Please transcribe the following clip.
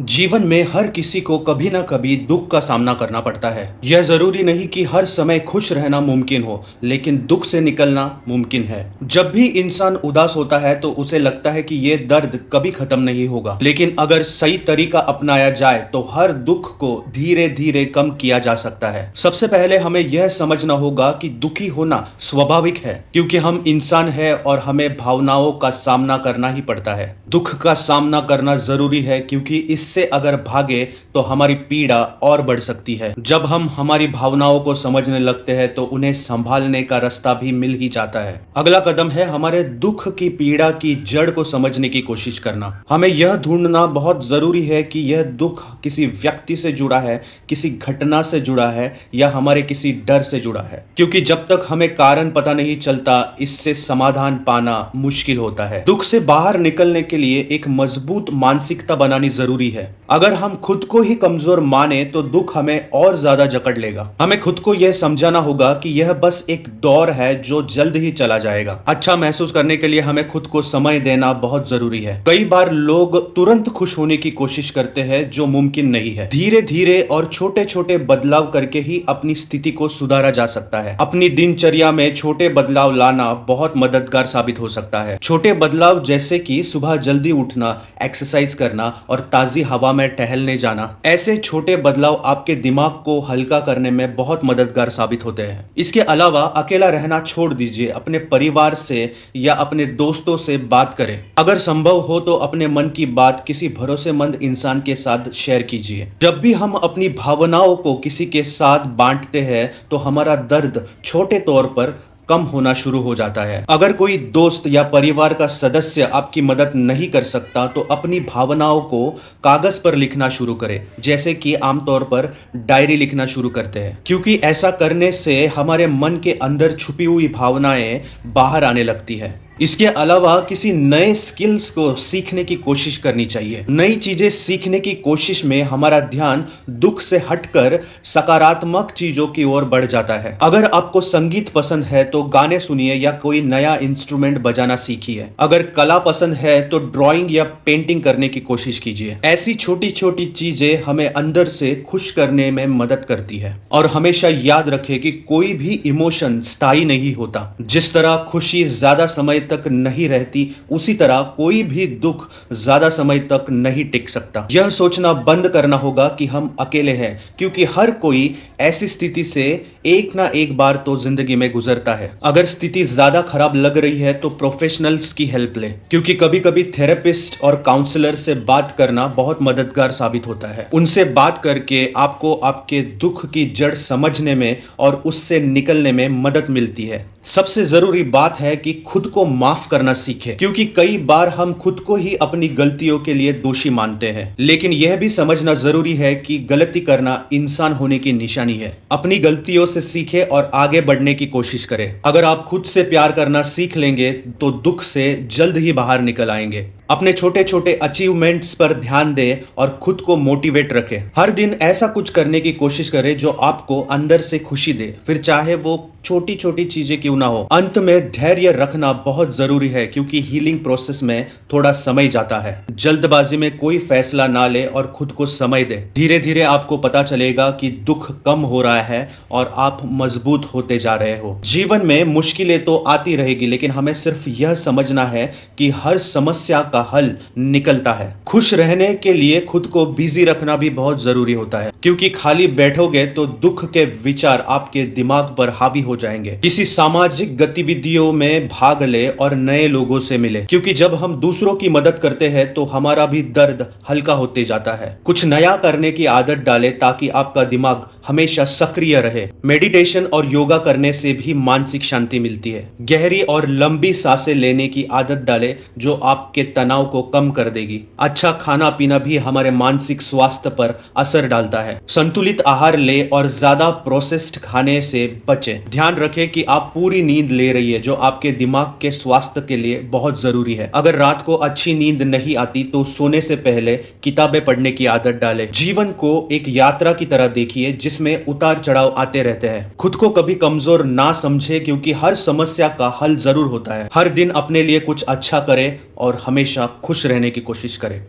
जीवन में हर किसी को कभी ना कभी दुख का सामना करना पड़ता है। यह जरूरी नहीं कि हर समय खुश रहना मुमकिन हो, लेकिन दुख से निकलना मुमकिन है। जब भी इंसान उदास होता है तो उसे लगता है कि यह दर्द कभी खत्म नहीं होगा, लेकिन अगर सही तरीका अपनाया जाए तो हर दुख को धीरे धीरे कम किया जा सकता है। सबसे पहले हमें यह समझना होगा कि दुखी होना स्वाभाविक है, क्योंकि हम इंसान हैं और हमें भावनाओं का सामना करना ही पड़ता है। दुख का सामना करना जरूरी है, क्योंकि इससे अगर भागे तो हमारी पीड़ा और बढ़ सकती है। जब हम हमारी भावनाओं को समझने लगते हैं तो उन्हें संभालने का रास्ता भी मिल ही जाता है। अगला कदम है हमारे दुख की पीड़ा की जड़ को समझने की कोशिश करना। हमें यह ढूंढना बहुत जरूरी है कि यह दुख किसी व्यक्ति से जुड़ा है, किसी घटना से जुड़ा है या हमारे किसी डर से जुड़ा है, क्योंकि जब तक हमें कारण पता नहीं चलता इससे समाधान पाना मुश्किल होता है। दुख से बाहर निकलने के लिए एक मजबूत मानसिकता बनानी जरूरी है। अगर हम खुद को ही कमजोर माने तो दुख हमें और ज्यादा जकड़ लेगा। हमें खुद को यह समझाना होगा कि यह बस एक दौर है जो जल्द ही चला जाएगा। अच्छा महसूस करने के लिए हमें खुद को समय देना बहुत जरूरी है। कई बार लोग तुरंत खुश होने की कोशिश करते हैं, जो मुमकिन नहीं है। धीरे धीरे और छोटे छोटे बदलाव करके ही अपनी स्थिति को सुधारा जा सकता है। अपनी दिनचर्या में छोटे बदलाव लाना बहुत मददगार साबित हो सकता है। छोटे बदलाव जैसे कि सुबह जल्दी उठना, एक्सरसाइज करना और ताजी हवा में टहलने जाना। ऐसे छोटे बदलाव आपके दिमाग को हल्का करने में बहुत मददगार साबित होते हैं। इसके अलावा अकेला रहना छोड़ दीजिए। अपने परिवार से या अपने दोस्तों से बात करें। अगर संभव हो तो अपने मन की बात किसी भरोसेमंद इंसान के साथ शेयर कीजिए। जब भी हम अपनी भावनाओं को किसी के साथ बांटते हैं तो हमारा दर्द छोटे तौर पर कम होना शुरू हो जाता है। अगर कोई दोस्त या परिवार का सदस्य आपकी मदद नहीं कर सकता तो अपनी भावनाओं को कागज पर लिखना शुरू करें, जैसे कि आमतौर पर डायरी लिखना शुरू करते हैं, क्योंकि ऐसा करने से हमारे मन के अंदर छुपी हुई भावनाएं बाहर आने लगती है। इसके अलावा किसी नए स्किल्स को सीखने की कोशिश करनी चाहिए। नई चीजें सीखने की कोशिश में हमारा ध्यान दुख से हटकर सकारात्मक चीजों की ओर बढ़ जाता है। अगर आपको संगीत पसंद है तो गाने सुनिए या कोई नया इंस्ट्रूमेंट बजाना सीखिए। अगर कला पसंद है तो ड्राइंग या पेंटिंग करने की कोशिश कीजिए। ऐसी छोटी छोटी चीजें हमें अंदर से खुश करने में मदद करती है। और हमेशा याद रखें कि कोई भी इमोशन स्थायी नहीं होता। जिस तरह खुशी ज्यादा समय तक नहीं रहती, उसी तरह कोई भी दुख ज्यादा समय तक नहीं टिक सकता। यह सोचना बंद करना होगा कि हम अकेले हैं, क्योंकि हर कोई ऐसी स्थिति से एक ना एक बार तो जिंदगी में गुजरता है। अगर स्थिति ज्यादा खराब लग रही है तो प्रोफेशनल्स की हेल्प ले, क्योंकि कभी कभी थेरेपिस्ट और काउंसलर से बात करना बहुत मददगार साबित होता है। उनसे बात करके आपको आपके दुख की जड़ समझने में और उससे निकलने में मदद मिलती है। सबसे जरूरी बात है कि खुद को माफ करना सीखें, क्योंकि कई बार हम खुद को ही अपनी गलतियों के लिए दोषी मानते हैं। लेकिन यह भी समझना जरूरी है कि गलती करना इंसान होने की निशानी है। अपनी गलतियों से सीखें और आगे बढ़ने की कोशिश करें। अगर आप खुद से प्यार करना सीख लेंगे तो दुख से जल्द ही बाहर निकल आएंगे। अपने छोटे छोटे अचीवमेंट्स पर ध्यान दें और खुद को मोटिवेट रखें। हर दिन ऐसा कुछ करने की कोशिश करें जो आपको अंदर से खुशी दे, फिर चाहे वो छोटी छोटी चीजें क्यों ना हो। अंत में धैर्य रखना बहुत जरूरी है, क्योंकि हीलिंग प्रोसेस में थोड़ा समय जाता है। जल्दबाजी में कोई फैसला ना ले और खुद को समय दे। धीरे धीरे आपको पता चलेगा कि दुख कम हो रहा है और आप मजबूत होते जा रहे हो। जीवन में मुश्किलें तो आती रहेगी, लेकिन हमें सिर्फ यह समझना है कि हर समस्या का हल निकलता है। खुश रहने के लिए खुद को बिजी रखना भी बहुत जरूरी होता है, क्योंकि खाली बैठोगे तो दुख के विचार आपके दिमाग पर हावी हो जाएंगे। किसी सामाजिक गतिविधियों में भाग ले और नए लोगों से मिले, क्योंकि जब हम दूसरों की मदद करते हैं तो हमारा भी दर्द हल्का होते जाता है। कुछ नया करने की आदत डालें ताकि आपका दिमाग हमेशा सक्रिय रहे। मेडिटेशन और योगा करने से भी मानसिक शांति मिलती है। गहरी और लंबी सांसें लेने की आदत डालें, जो आपके तनाव को कम कर देगी। अच्छा खाना पीना भी हमारे मानसिक स्वास्थ्य पर असर डालता है। संतुलित आहार ले और ज्यादा प्रोसेस्ड खाने से बचें। ध्यान रखें कि आप पूरी नींद ले रही है, जो आपके दिमाग के स्वास्थ्य के लिए बहुत जरूरी है। अगर रात को अच्छी नींद नहीं आती तो सोने से पहले किताबें पढ़ने की आदत डालें। जीवन को एक यात्रा की तरह देखिए, जिसमें उतार चढ़ाव आते रहते हैं। खुद को कभी कमजोर ना समझे, क्योंकि हर समस्या का हल जरूर होता है। हर दिन अपने लिए कुछ अच्छा करें और हमेशा खुश रहने की कोशिश करें।